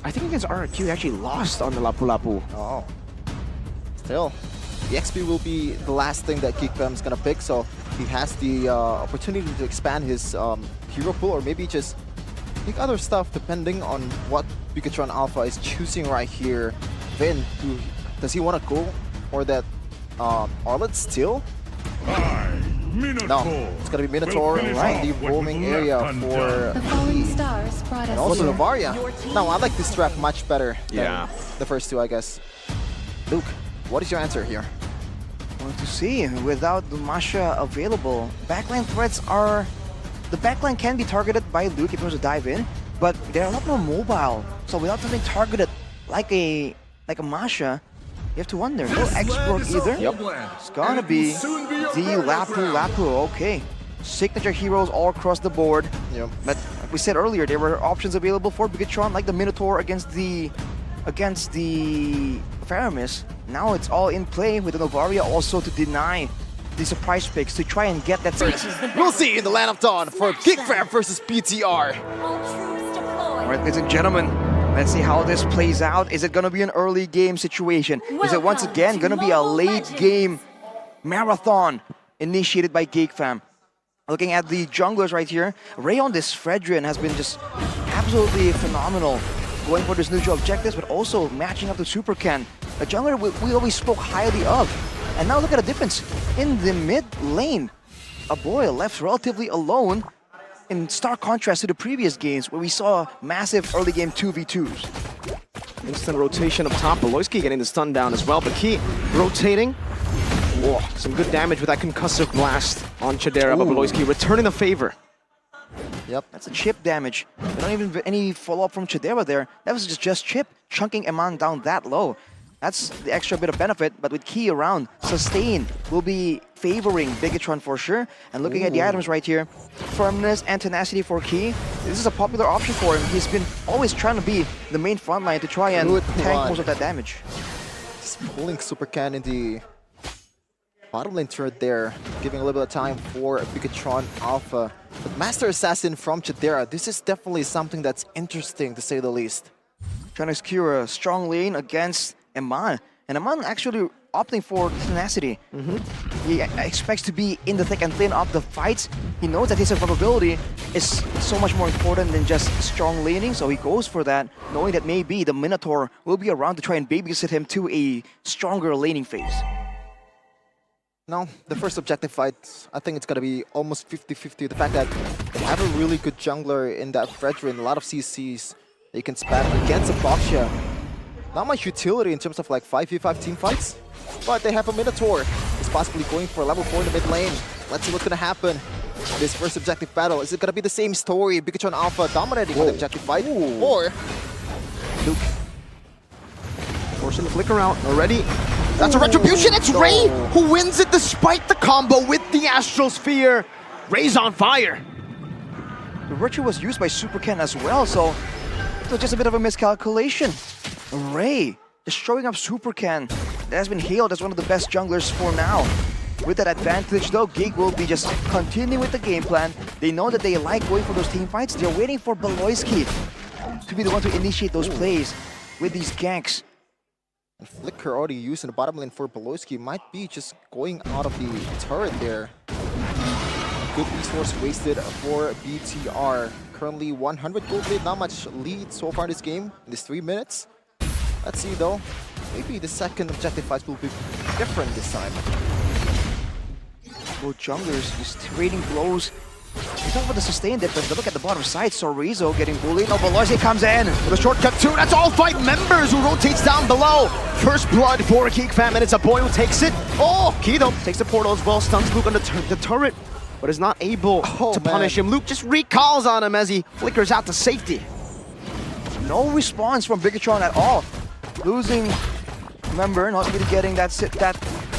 I think against RRQ, he actually lost on the Lapu Lapu. Oh. Still, the XP will be the last thing that GEEK is gonna pick, so he has the opportunity to expand his hero pool, or maybe just pick other stuff depending on what BIGETRON Alpha is choosing right here. Vin, does he want to go for that Arlet still? No, it's gonna be Minotaur in the roaming area for The falling stars brought and us also here. Novaria. No, I like this trap much better than Yeah. the first two, I guess. Luke, what is your answer here? Want to see, without the Masha available, backline threats are... The backline can be targeted by Luke if he was to dive in, but they're a lot more mobile. So without something targeted like a Masha, you have to wonder. No export either. Yep. It's gonna be the Lapu. Okay. Signature heroes all across the board. Yep. But like we said earlier, there were options available for BIGETRON, like the Minotaur against the Faramis. Now it's all in play with the Novaria also to deny the surprise picks to try and get that. We'll see in the Land of Dawn for GEEK versus BTR. All right, ladies and gentlemen, let's see how this plays out. Is it going to be an early game situation? Is it once again going to be a late game marathon initiated by GEEK fam? Looking at the junglers right here, Ray on this Fredrin has been just absolutely phenomenal, going for this neutral objectives, but also matching up to Super Ken, a jungler we always spoke highly of. And now look at the difference in the mid lane. A boy left relatively alone, in stark contrast to the previous games where we saw massive early game 2v2s. Instant rotation up top. Beloyski getting the stun down as well, but Key rotating. Whoa, some good damage with that concussive blast on Chidera, but Beloyski returning the favor. Yep. That's a chip damage. Not even any follow-up from Chidera there. That was just chip, chunking Eman down that low. That's the extra bit of benefit, but with Key around, sustain will be favoring BIGETRON for sure. And looking at the items right here, firmness and tenacity for Key. This is a popular option for him. He's been always trying to be the main frontline to try and tank most of that damage. Just pulling Super Ken in the bottom lane turret there, giving a little bit of time for BIGETRON Alpha. But Master Assassin from Chidera, this is definitely something that's interesting to say the least. Trying to secure a strong lane against Eman. And Eman actually opting for tenacity. He expects to be in the thick and thin of the fights. He knows that his survivability is so much more important than just strong laning, so he goes for that, knowing that maybe the Minotaur will be around to try and babysit him to a stronger laning phase. No, the first objective fight, I think it's going to be almost 50-50. The fact that they have a really good jungler in that Fredrin, a lot of CCs they can spam against a Boxia. Not much utility in terms of like 5v5 team fights, but they have a Minotaur. He's possibly going for level 4 in the mid lane. Let's see what's going to happen. This first objective battle, is it going to be the same story? BIGETRON Alpha dominating the objective fight, or Luke Forcing the flicker out already. That's a retribution. It's Ray who wins it despite the combo with the Astral Sphere. Ray's on fire. The Virtue was used by Super Ken as well, so it was just a bit of a miscalculation. Ray just showing up Super Ken. That has been hailed as one of the best junglers for now. With that advantage though, GEEK will be just continuing with the game plan. They know that they like going for those team fights. They're waiting for Beloyski to be the one to initiate those plays with these ganks. And Flicker already used in the bottom lane for Beloyski might be just going out of the turret there. Good resource wasted for BTR. Currently 100 gold lead, not much lead so far in this game, in these 3 minutes. Let's see though, maybe the second objective fight will be different this time. Both junglers just trading blows. We talk about the sustain difference, but look at the bottom side. Sorizo getting bullied. No, Beloyski comes in with a shortcut too. That's all 5 members who rotates down below. First blood for GEEK fam, and it's a boy who takes it. Oh, Kido takes the portal as well, stuns Luke on the turret, but is not able to punish him. Luke just recalls on him as he flickers out to safety. No response from BIGETRON at all. Losing member, not really getting that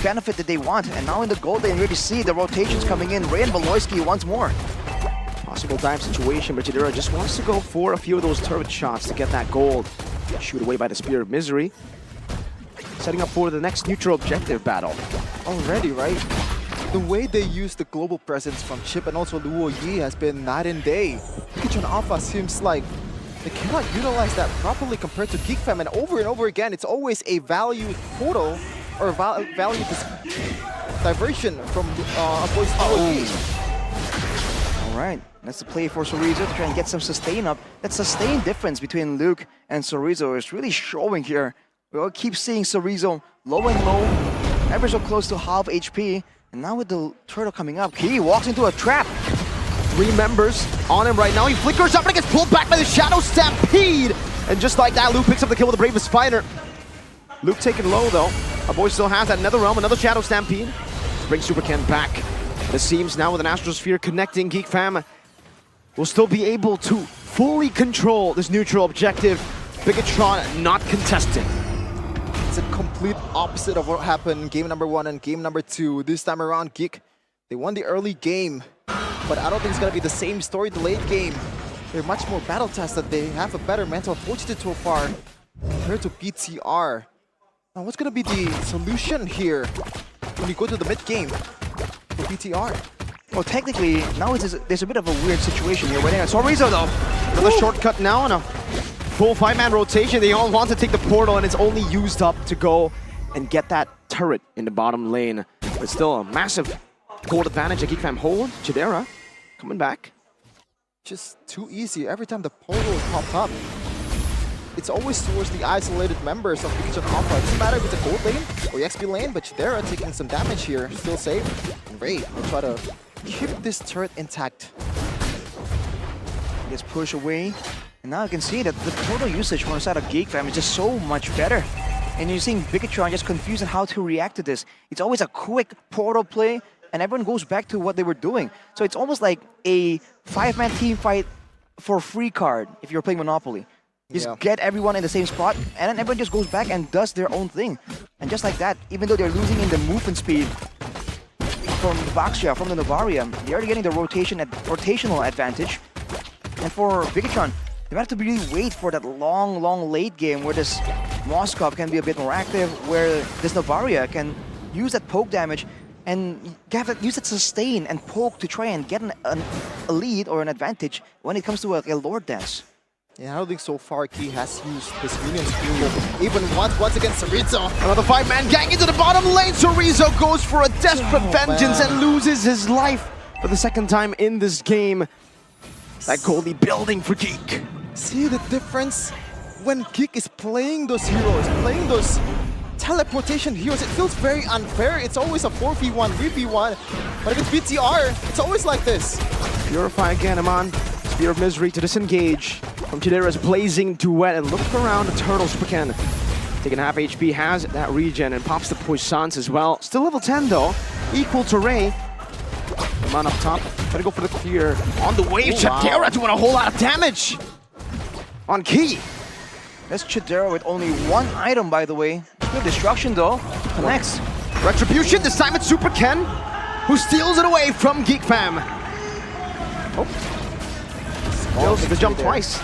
benefit that they want. And now in the gold, they already see the rotations coming in. Ray and Beloyski once more. Possible dive situation, but Chidera just wants to go for a few of those turret shots to get that gold. Shoot away by the Spear of Misery. Setting up for the next neutral objective battle. Already, right? The way they use the global presence from Chip and also Luo Yi has been night and day. BIGETRON Alpha seems like they cannot utilize that properly compared to GEEK Fam, and over again, it's always a value portal or value diversion from opposed to All right, that's the play for Sorizo to try and get some sustain up. That sustain difference between Luke and Sorizo is really showing here. We'll keep seeing Sorizo low and low, ever so close to half HP. And now with the turtle coming up, Key walks into a trap. 3 members on him right now. He flickers up and gets pulled back by the Shadow Stampede. And just like that, Luke picks up the kill with the Bravest Spider. Luke taken low though. Our boy still has that Nether Realm, another Shadow Stampede. Brings Super Ken back. It seems now with an Astral Sphere connecting, GEEK Fam will still be able to fully control this neutral objective. BIGETRON not contested. It's a complete opposite of what happened in game number 1 and game number 2. This time around, GEEK, they won the early game, but I don't think it's going to be the same story the late game. They're much more battle tested. They have a better mental fortitude so far compared to BTR. Now, what's going to be the solution here when you go to the mid game for BTR? Well, technically, now there's a bit of a weird situation here. Waiting on Sorizo though. Another shortcut now and a full 5-man rotation. They all want to take the portal and it's only used up to go and get that turret in the bottom lane. But still a massive gold advantage that GEEK Fam hold. Chidera coming back. Just too easy. Every time the portal popped up, it's always towards the isolated members of BIGETRON Alpha. It doesn't matter if it's a gold lane or EXP lane, but Chidera taking some damage here. Still safe. And Ray will try to keep this turret intact. Gets pushed away. And now you can see that the portal usage from the side of GEEK Fam is just so much better. And you're seeing BIGETRON just confused on how to react to this. It's always a quick portal play, and everyone goes back to what they were doing. So it's almost like a 5-man team fight for free card if you're playing Monopoly. Just get everyone in the same spot, and then everyone just goes back and does their own thing. And just like that, even though they're losing in the movement speed from Baxia, from the Novaria, they're already getting the rotational advantage. And for BIGETRON, they have to really wait for that long late game where this Moskov can be a bit more active, where this Novaria can use that poke damage and use that sustain and poke to try and get a lead or an advantage when it comes to a Lord Dance. Yeah, I don't think so far Key has used his minions even once against Sorizo. Another 5-man gang into the bottom lane. Sorizo goes for a desperate vengeance and loses his life for the 2nd time in this game. That goalie building for GEEK. See the difference? When GEEK is playing those heroes, playing those teleportation heroes, it feels very unfair. It's always a 4v1, 3v1. But if it's BTR, it's always like this. Purify again, Aman. Spear of Misery to disengage from Chidera's blazing duet and look around the turtle. Super Ken taking half HP, has that regen and pops the puissance as well. Still level 10 though, equal to Ray. Aman up top, trying to go for the clear. On the wave, Chidera doing a whole lot of damage on Key. That's Chidera with only 1 item, by the way. Good destruction though. Connects. Retribution, this time it's Super Ken, who steals it away from GEEK Fam. Oh. Fails the jump twice.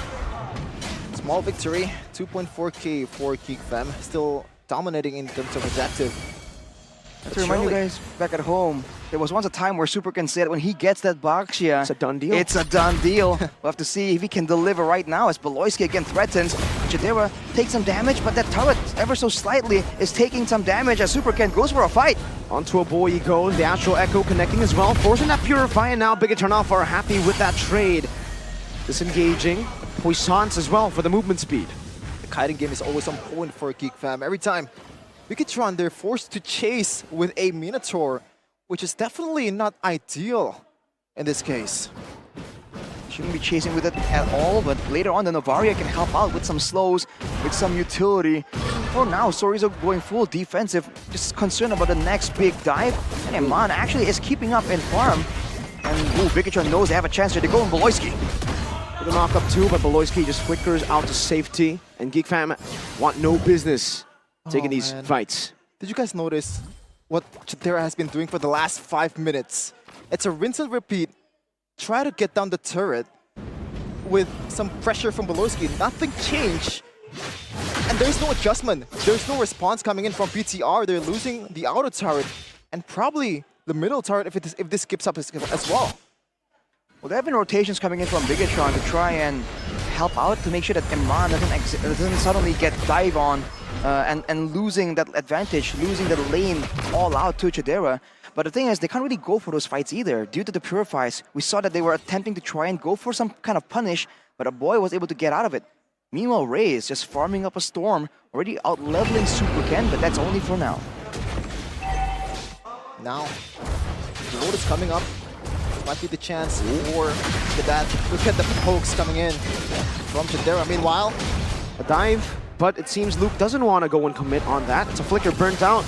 Small victory, 2.4k for GEEK Fam. Still dominating in terms of objective. To remind you guys, back at home, there was once a time where Super Ken said when he gets that Baxia, it's a done deal. It's a done deal. We'll have to see if he can deliver right now as Beloyski again threatens. Chidera takes some damage, but that turret ever so slightly is taking some damage as Super Ken goes for a fight. Onto a boy he goes, the Astral Echo connecting as well, forcing that Purify, and now BIGETRON Alpha are happy with that trade. Disengaging, puissance as well for the movement speed. The kiting game is always on point for GEEK Fam. Every time BIGETRON, they're forced to chase with a Minotaur, which is definitely not ideal in this case. Shouldn't be chasing with it at all, but later on the Novaria can help out with some slows, with some utility. For now, Sorizo going full defensive, just concerned about the next big dive. And Eman actually is keeping up in farm. And BIGETRON knows they have a chance here to go in Beloyski. With a knock up too, but Beloyski just flickers out to safety. And GEEK Fam want no business taking these fights. Did you guys notice what Chidera has been doing for the last 5 minutes? It's a rinse and repeat. Try to get down the turret with some pressure from Beloyski. Nothing changed. And there's no adjustment. There's no response coming in from BTR. They're losing the outer turret and probably the middle turret if this skips up as well. Well, there have been rotations coming in from BIGETRON to try and help out to make sure that Iman doesn't suddenly get dive on and losing that advantage, losing the lane all out to Chidera. But the thing is, they can't really go for those fights either. Due to the Purifies, we saw that they were attempting to try and go for some kind of punish, but a boy was able to get out of it. Meanwhile, Ray is just farming up a Storm, already out-leveling Super Ken, but that's only for now. Now, the load is coming up. Might be the chance for the that. Look at the pokes coming in from Chidera. Meanwhile, A dive, but it seems Luke doesn't want to go and commit on that. It's a flicker burnt out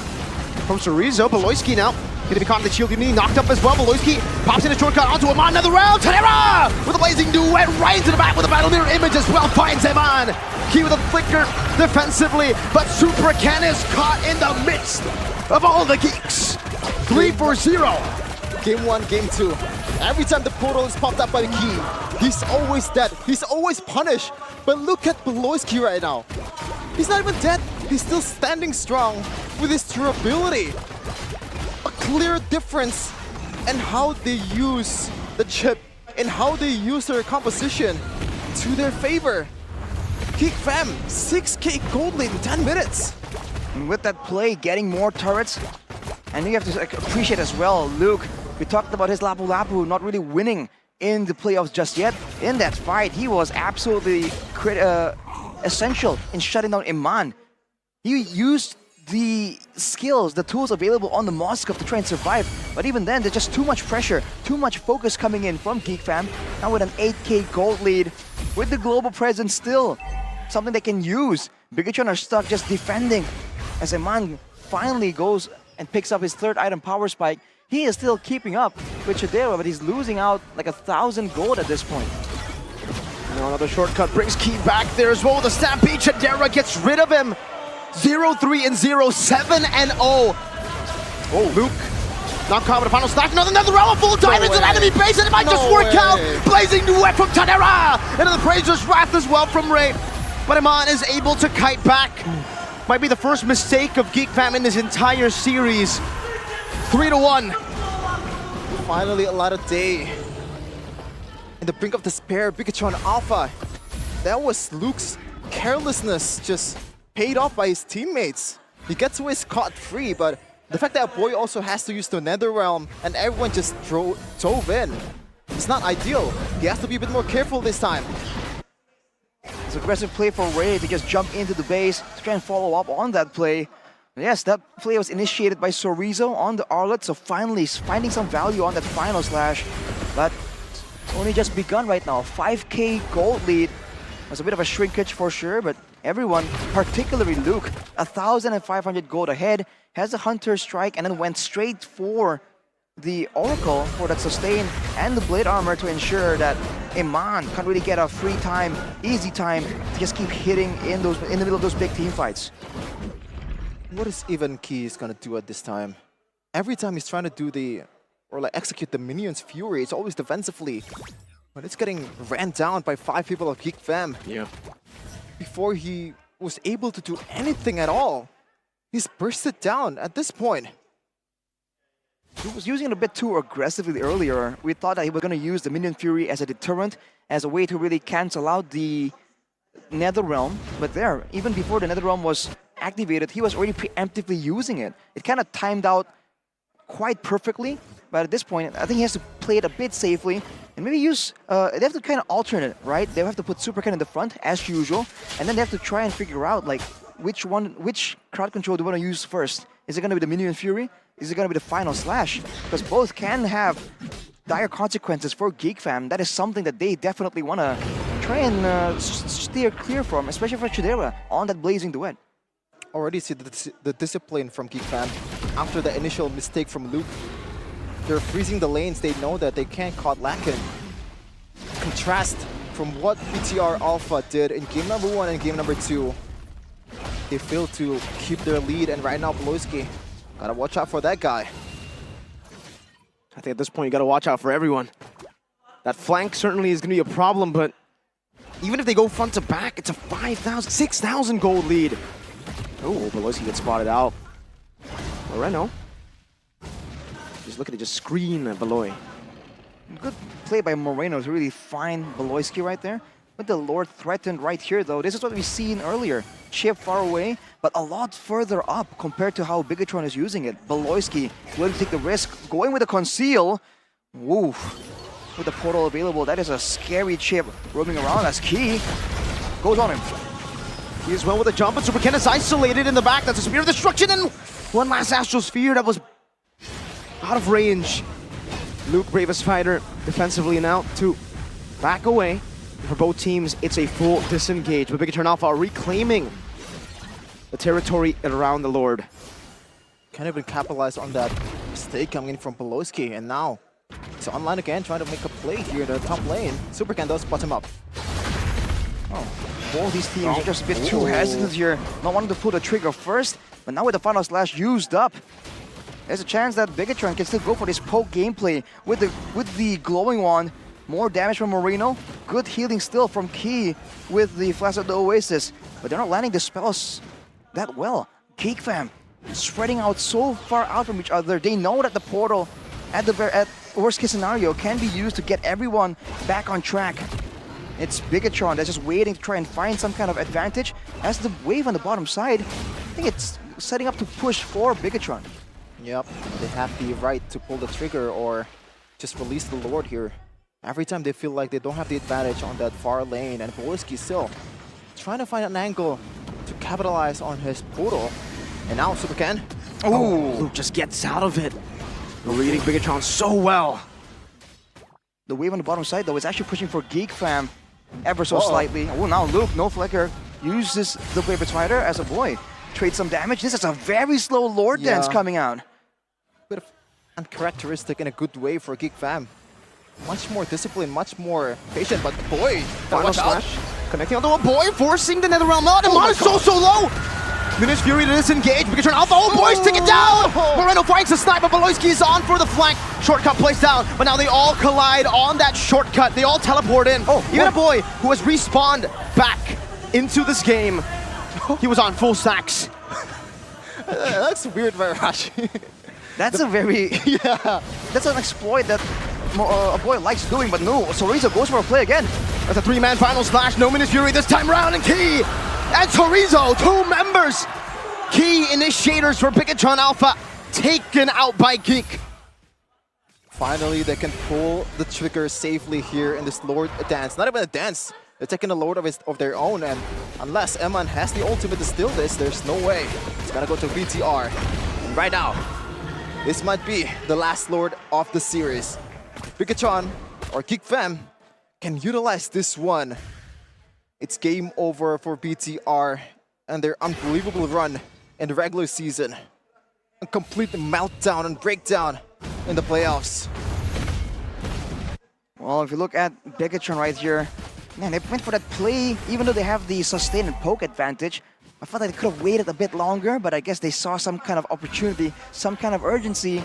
from Chorizo. Beloyski now going to be caught in the shield unity, knocked up as well. Beloyski pops in a shortcut onto Iman. Another round. Chidera with a blazing duet right into the back with a battle mirror image as well. Finds Iman. Key with a flicker defensively, but Super Ken is caught in the midst of all the geeks. 3-4-0. Game 1, Game 2. Every time the portal is popped up by the key, he's always dead. He's always punished. But look at Beloyski right now. He's not even dead. He's still standing strong with his durability. A clear difference in how they use the chip and how they use their composition to their favor. Geek Fam, 6K gold lead in 10 minutes. And with that play, getting more turrets, and you have to appreciate as well, Luke, we talked about his Lapu Lapu not really winning in the playoffs just yet. In that fight, he was absolutely essential in shutting down Iman. He used the skills, the tools available on the Moskov to try and survive, but even then, there's just too much pressure, too much focus coming in from Geek Fam. Now with an 8K gold lead, with the global presence still, something they can use. BIGETRON are stuck just defending as Iman finally goes and picks up his third item, Power Spike. He is still keeping up with Chidera, but he's losing out like 1,000 gold at this point. Now another shortcut brings Key back there as well. The Stampede, Chidera gets rid of him. 0-3 and 0, 7-0. Oh, Luke. Not caught with a final stack. Another round of full diamonds and enemy base, and it might just work out. Blazing duet from Chidera. And the Praiser's Wrath as well from Ray. But Iman is able to kite back. Might be the first mistake of Geek Fam in this entire series. 3-1. Finally, a lot of day. In the brink of despair, BIGETRON Alpha. That was Luke's carelessness just paid off by his teammates. He gets away scot-free, but the fact that Boy also has to use the Netherrealm and everyone just dove in, it's not ideal. He has to be a bit more careful this time. It's aggressive play for Ray to just jump into the base to try and follow up on that play. Yes, that play was initiated by Chorizo on the Arlet, so finally finding some value on that final slash. But it's only just begun right now. 5K gold lead was a bit of a shrinkage for sure, but everyone, particularly Luke, 1,500 gold ahead, has a Hunter Strike and then went straight for the Oracle for that sustain and the Blade Armor to ensure that Iman can't really get a free time, easy time to just keep hitting in the middle of those big team fights. What is even Keys gonna do at this time? Every time he's trying to do execute the Minion's Fury, it's always defensively. But it's getting ran down by 5 people of Geek Fam. Yeah. Before he was able to do anything at all, he's bursted down at this point. He was using it a bit too aggressively earlier. We thought that he was going to use the Minion Fury as a deterrent, as a way to really cancel out the Netherrealm. But there, even before the Netherrealm was activated, he was already preemptively using it. It kind of timed out quite perfectly, but at this point, I think he has to play it a bit safely and maybe use, they have to kind of alternate, right? They have to put Super Ken in the front, as usual, and then they have to try and figure out, like, which crowd control do you want to use first? Is it going to be the Minion Fury? Is it going to be the final slash? Because both can have dire consequences for Geek Fam. That is something that they definitely want to try and steer clear from, especially for Chidera on that blazing duet. Already see the discipline from Geek Fam after the initial mistake from Luke. They're freezing the lanes. They know that they can't caught Lakin. Contrast from what BTR Alpha did in game number 1 and game number 2. They failed to keep their lead, and right now Beloyski, gotta watch out for that guy. I think at this point you gotta watch out for everyone. That flank certainly is gonna be a problem, but even if they go front to back, it's a 5,000, 6,000 gold lead. Oh, Beloyski gets spotted out. Moreno. Just look at it, just screen at Beloy. Good play by Moreno to really find Beloyski right there. with the Lord threatened right here though. This is what we've seen earlier. Chip far away, but a lot further up compared to how BIGETRON is using it. Beloyski willing to take the risk, going with the conceal. Woo. With the portal available, that is a scary chip roaming around as Key goes on him. He is well with a jump, and Superken is isolated in the back. That's a Spear of Destruction, and one last Astral Sphere that was out of range. Luke, bravest fighter, defensively now to back away. For both teams, it's a full disengage, but BIGETRON Alpha are reclaiming the territory around the Lord. Can't even capitalize on that mistake coming in from Beloyski, and now it's online again, trying to make a play here in the top lane. Superken does bottom up. All these teams are just a bit too hesitant here, not wanting to pull the trigger first, but now with the final slash used up, there's a chance that BIGETRON can still go for this poke gameplay with the glowing wand. More damage from Marino, good healing still from Key with the Flash of the Oasis, but they're not landing the spells that well. GEEK fam spreading out so far out from each other. They know that the portal at worst case scenario can be used to get everyone back on track. It's BIGETRON that's just waiting to try and find some kind of advantage. As the wave on the bottom side, I think it's setting up to push for BIGETRON. Yep, they have the right to pull the trigger or just release the Lord here. Every time they feel like they don't have the advantage on that far lane, and Beloyski still trying to find an angle to capitalize on his portal. And now Superken. Oh, Luke just gets out of it. Reading BIGETRON so well. The wave on the bottom side though is actually pushing for GEEK fam ever so slightly. Oh, now Luke, no flicker, uses the Bravest Fighter as a boy. Trade some damage. This is a very slow Lord dance coming out. Bit of uncharacteristic in a good way for GEEK fam. Much more disciplined, much more patient, but boy, Final slash. Connecting onto a boy, forcing the Netherrealm out, and Mon is so low! Minish Fury to disengage, BIGETRON Alpha, boys, take it down! Moreno finds the sniper, Beloyski is on for the flank. Shortcut placed down, but now they all collide on that shortcut. They all teleport in. Even a boy who has respawned back into this game. He was on full stacks. That's weird, Varashi. That's a very... That's an exploit that a boy likes doing, but no, Chorizo goes for a play again. That's a three-man final slash, no Minish Fury this time round, and Key and Chorizo, two members. Key initiators for BIGETRON Alpha, taken out by GEEK. Finally, they can pull the trigger safely here in this Lord dance. Not even a dance. They're taking a Lord of their own, and unless Eman has the ultimate to steal this, there's no way. It's gonna go to BTR. And right now, this might be the last Lord of the series. BIGETRON or GEEK fam can utilize this one. It's game over for BTR and their unbelievable run in the regular season. A complete meltdown and breakdown in the playoffs. Well, if you look at BIGETRON right here, man, they went for that play, even though they have the sustain and poke advantage. I thought they could have waited a bit longer, but I guess they saw some kind of opportunity, some kind of urgency,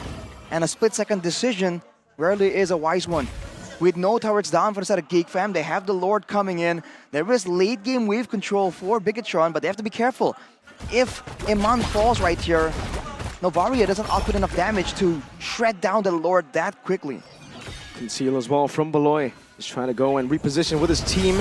and a split-second decision rarely is a wise one. With no turrets down for the side of GEEK fam, they have the Lord coming in. There is late-game wave control for BIGETRON, but they have to be careful. If Iman falls right here, Novaria doesn't output enough damage to shred down the Lord that quickly. Conceal as well from Beloy. He's trying to go and reposition with his team.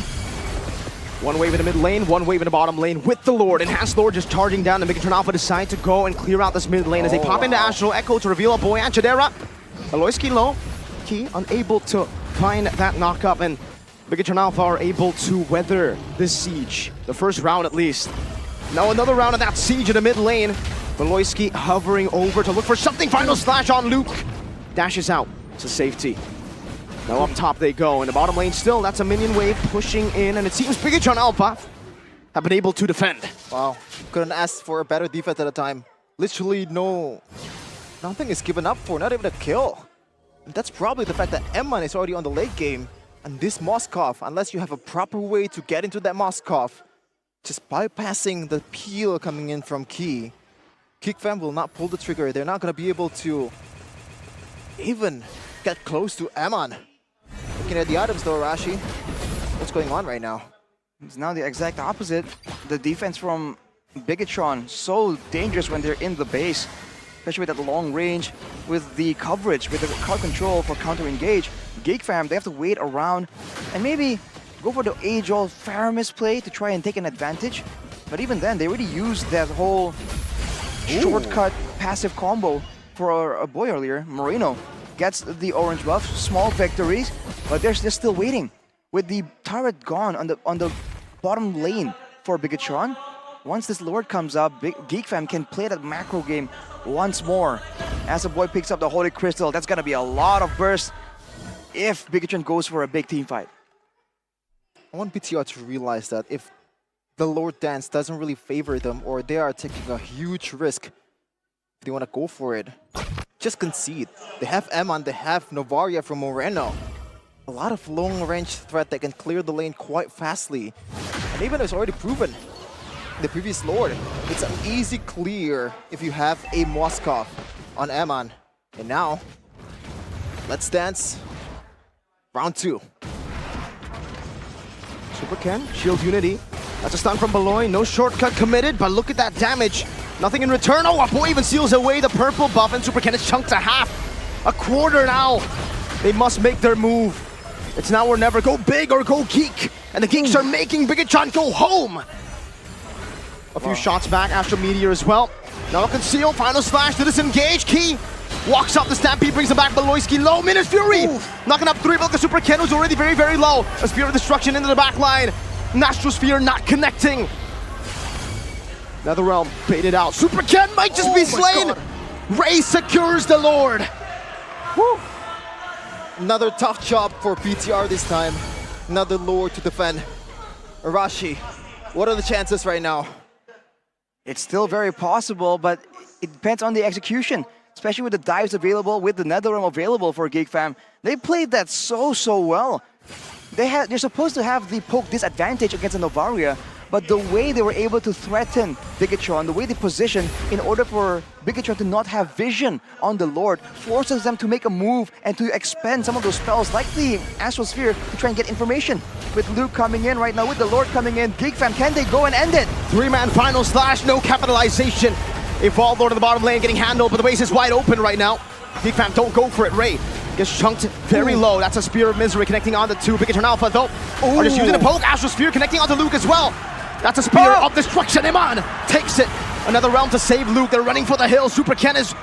One wave in the mid lane, one wave in the bottom lane with the Lord. Enhanced Lord just charging down, and BIGETRON Alpha decide to go and clear out this mid lane as they pop into Astral Echo to reveal a boy and Chidera. Beloyski low, Key unable to find that knock-up, and BIGETRON Alpha are able to weather this siege. The first round at least. Now another round of that siege in the mid lane. Beloyski hovering over to look for something. Final slash on Luke. Dashes out to safety. Now up top they go. In the bottom lane still, that's a minion wave pushing in, and it seems BIGETRON Alpha have been able to defend. Wow, couldn't ask for a better defense at a time. Literally nothing is given up for, not even a kill. And that's probably the fact that Eman is already on the late game. And this Moskov, unless you have a proper way to get into that Moskov, just bypassing the peel coming in from Key, GEEK fam will not pull the trigger. They're not going to be able to even get close to Eman. Looking at the items though, Rashi, what's going on right now? It's now the exact opposite. The defense from BIGETRON, so dangerous when they're in the base, especially with that long range, with the coverage, with the card control for counter-engage. GEEK fam, they have to wait around and maybe go for the age-old Faramis play to try and take an advantage. But even then, they already used that whole shortcut passive combo for a boy earlier. Moreno gets the orange buff, small victories, but they're still waiting. With the turret gone on the bottom lane for BIGETRON, once this Lord comes up, GEEK fam can play that macro game once more. As a boy picks up the Holy Crystal, that's gonna be a lot of burst if BIGETRON goes for a big team fight. I want BTR to realize that if the Lord Dance doesn't really favor them, or they are taking a huge risk, if they want to go for it, just concede. They have Eman, they have Novaria from Moreno. A lot of long-range threat that can clear the lane quite fastly. And even it's already proven, the previous Lord, it's an easy clear if you have a Moskov on Eman. And now, let's dance. Round 2. Super Ken, shield unity. That's a stun from Beloy. No shortcut committed, but look at that damage. Nothing in return. Oh, a boy even seals away the purple buff, and Super Ken is chunked to half. A quarter now. They must make their move. It's now or never. Go big or go geek. And the geeks are making BIGETRON go home. A few shots back. Astral Meteor as well. Now conceal. Final slash to disengage. Key walks up the Stampede, brings him back. Beloyski low. Minute Fury. Knocking up 3 Vilka. Super Ken, who's already very, very low. A Spear of Destruction into the back line. Nastrosphere not connecting. Netherrealm baited out. Super Ken might just be slain. Ray secures the Lord. Woo. Another tough job for BTR this time. Another Lord to defend. Arashi, what are the chances right now? It's still very possible, but it depends on the execution, especially with the dives available, with the Netherrealm available for GEEK fam. They played that so well. They're supposed to have the poke disadvantage against the Novaria, but the way they were able to threaten BIGETRON, the way they position in order for BIGETRON to not have vision on the Lord, forces them to make a move and to expend some of those spells like the Astral Sphere to try and get information. With Luke coming in right now, with the Lord coming in, GEEK fam, can they go and end it? 3-man final slash, no capitalization. Evolved Lord in the bottom lane getting handled, but the base is wide open right now. GEEK fam, don't go for it. Ray gets chunked very low. That's a Spear of Misery connecting onto 2. BIGETRON Alpha though are just using a poke. Astral Sphere connecting onto Luke as well. That's a Spear of Destruction. Iman takes it. Another realm to save Luke. They're running for the hill. Super Ken is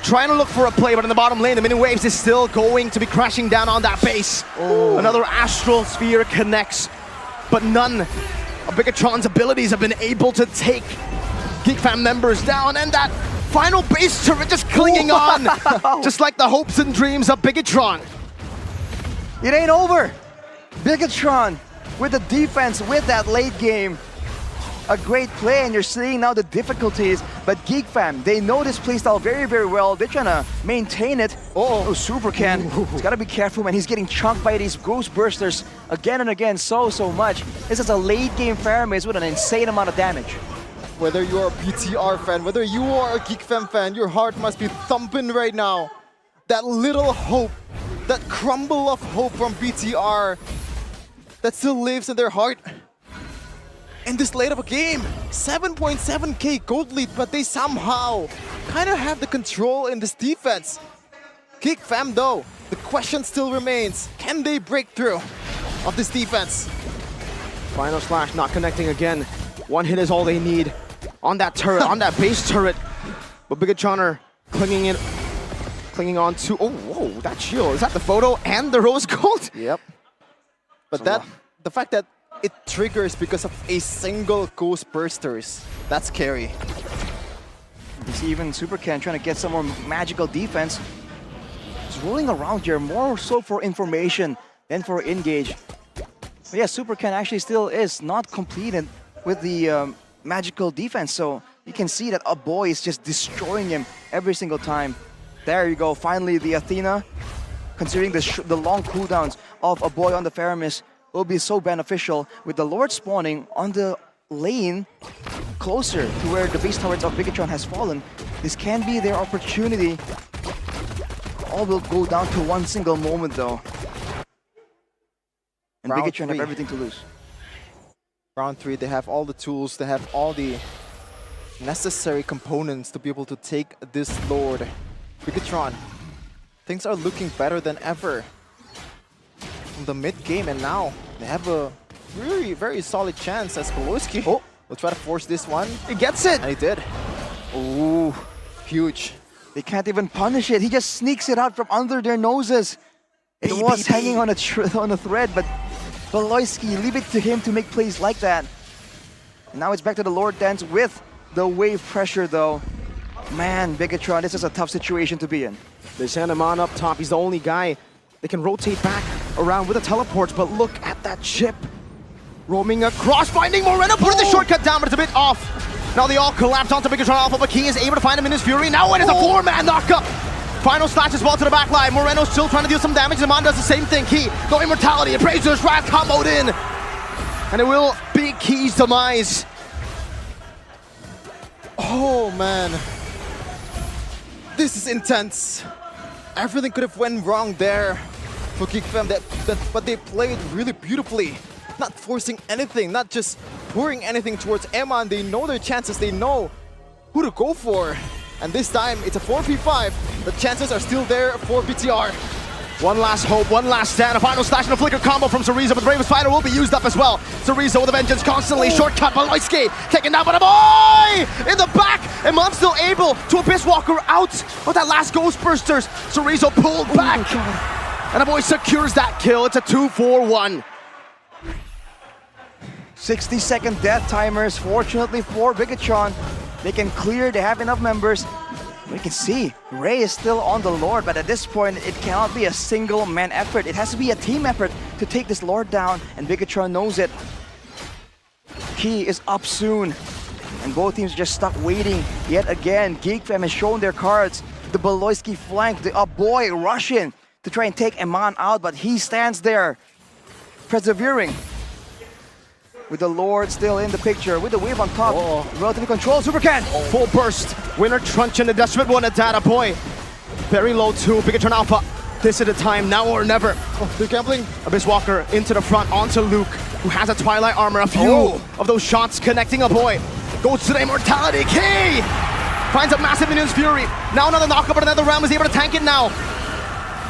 trying to look for a play, but in the bottom lane, the mini waves is still going to be crashing down on that base. Another Astral Sphere connects, but none of BIGETRON's abilities have been able to take GEEK fam members down, and that final base turret just clinging on, just like the hopes and dreams of BIGETRON. It ain't over. BIGETRON with the defense, with that late game. A great play, and you're seeing now the difficulties, but GEEK fam, they know this playstyle very well. They're trying to maintain it. Oh, Super Ken, he's got to be careful, man. He's getting chunked by these Ghost Bursters again and again so much. This is a late game Faramis with an insane amount of damage. Whether you're a BTR fan, whether you are a GEEK fam fan, your heart must be thumping right now. That little hope, that crumble of hope from BTR that still lives in their heart. In this late of a game, 7.7k gold lead, but they somehow kind of have the control in this defense. GEEK fam though, the question still remains, can they break through of this defense? Final slash not connecting again. One hit is all they need on that turret, on that base turret. But BIGETRON are clinging on to, oh, whoa, that shield. Is that the photo and the rose gold? Yep. But the fact that it triggers because of a single Ghost Bursters, that's scary. You see even Super Ken trying to get some more magical defense. He's rolling around here more so for information than for engage. But yeah, Super Ken actually still is not completed with the magical defense, so you can see that a boy is just destroying him every single time. There you go, finally the Athena, considering the long cooldowns of a boy on the Faramis, will be so beneficial with the Lord spawning on the lane closer to where the base turrets of BIGETRON has fallen. This can be their opportunity. All will go down to one single moment though. And BIGETRON have everything to lose. Round 3, they have all the tools, they have all the necessary components to be able to take this Lord. BIGETRON, things are looking better than ever from the mid game, and now They have a really very solid chance as Poloski will try to force this one. He gets it. And he did. Ooh, huge. They can't even punish it. He just sneaks it out from under their noses. It was hanging on a thread, but Beloyski, leave it to him to make plays like that. Now it's back to the Lord Dance with the wave pressure though. Man, BIGETRON, this is a tough situation to be in. They send him on up top. He's the only guy that can rotate back around with the teleports, but look at that chip. Roaming across, finding Moreno, putting the shortcut down, but it's a bit off. Now they all collapse onto BIGETRON Alpha, but he is able to find him in his fury. Now it is a 4-man knockup. Final slash as well to the back line. Moreno still trying to deal some damage. Zaman does the same thing. Key, no immortality. Appraiser's Wrath comboed in. And it will be Key's demise. Oh man. This is intense. Everything could have went wrong there for GEEK Fam, but they played really beautifully. Not forcing anything, not just pouring anything towards Eman. They know their chances, they know who to go for. And this time, it's a 4v5. The chances are still there for BTR. One last hope, one last stand. A final slash and a flicker combo from Zorizo, but the Bravest Fighter will be used up as well. Zorizo with a vengeance constantly. Shortcut, Beloyski taken down by the boy! In the back! Eman's still able to Abyss Walker out with that last Ghost Bursters. Zorizo pulled back. And the boy secures that kill. It's a 2-4-1. 60-second death timers. Fortunately for BIGETRON, they can clear, they have enough members. We can see Ray is still on the Lord, but at this point it cannot be a single man effort. It has to be a team effort to take this Lord down, and BIGETRON knows it. Key is up soon, and both teams are just stuck waiting. Yet again, GEEK Fam has shown their cards. The Beloyski flank, the boy rush in to try and take Eman out, but he stands there, persevering. With the Lord still in the picture, with the wave on top, relatively controlled, Supercan! Full burst, Winner Truncheon, the desperate one at Data Boy. Very low too, BIGETRON Alpha. This is the time, now or never. They're gambling. Abyss Walker into the front, onto Luke, who has a Twilight Armor. A few of those shots connecting a boy. Goes to the Immortality, Key! Finds a massive Minion's Fury. Now another knockup, but another round is able to tank it now.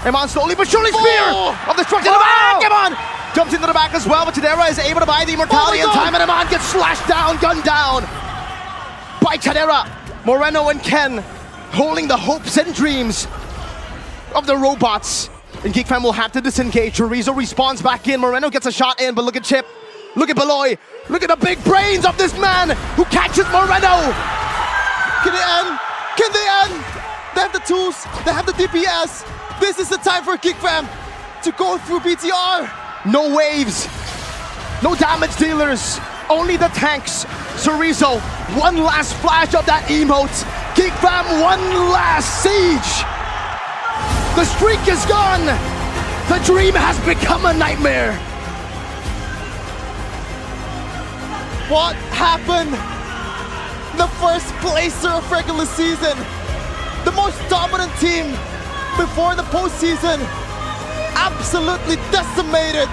Eman slowly but surely spear of destruction in the back, Eman! Jumps into the back as well, but Chadera is able to buy the immortality in time, and Eman gets slashed down, gunned down by Chadera. Moreno and Ken holding the hopes and dreams of the robots. And GEEK Fam will have to disengage. Chorizo respawns back in. Moreno gets a shot in, but look at Chip. Look at Beloy. Look at the big brains of this man who catches Moreno. Can they end? Can they end? They have the tools, they have the DPS. This is the time for GEEK Fam to go through BTR. No waves, no damage dealers, only the tanks. Chorizo, one last flash of that emote. GEEK Fam, one last siege. The streak is gone. The dream has become a nightmare. What happened? The first placer of regular season, the most dominant team before the postseason, absolutely decimated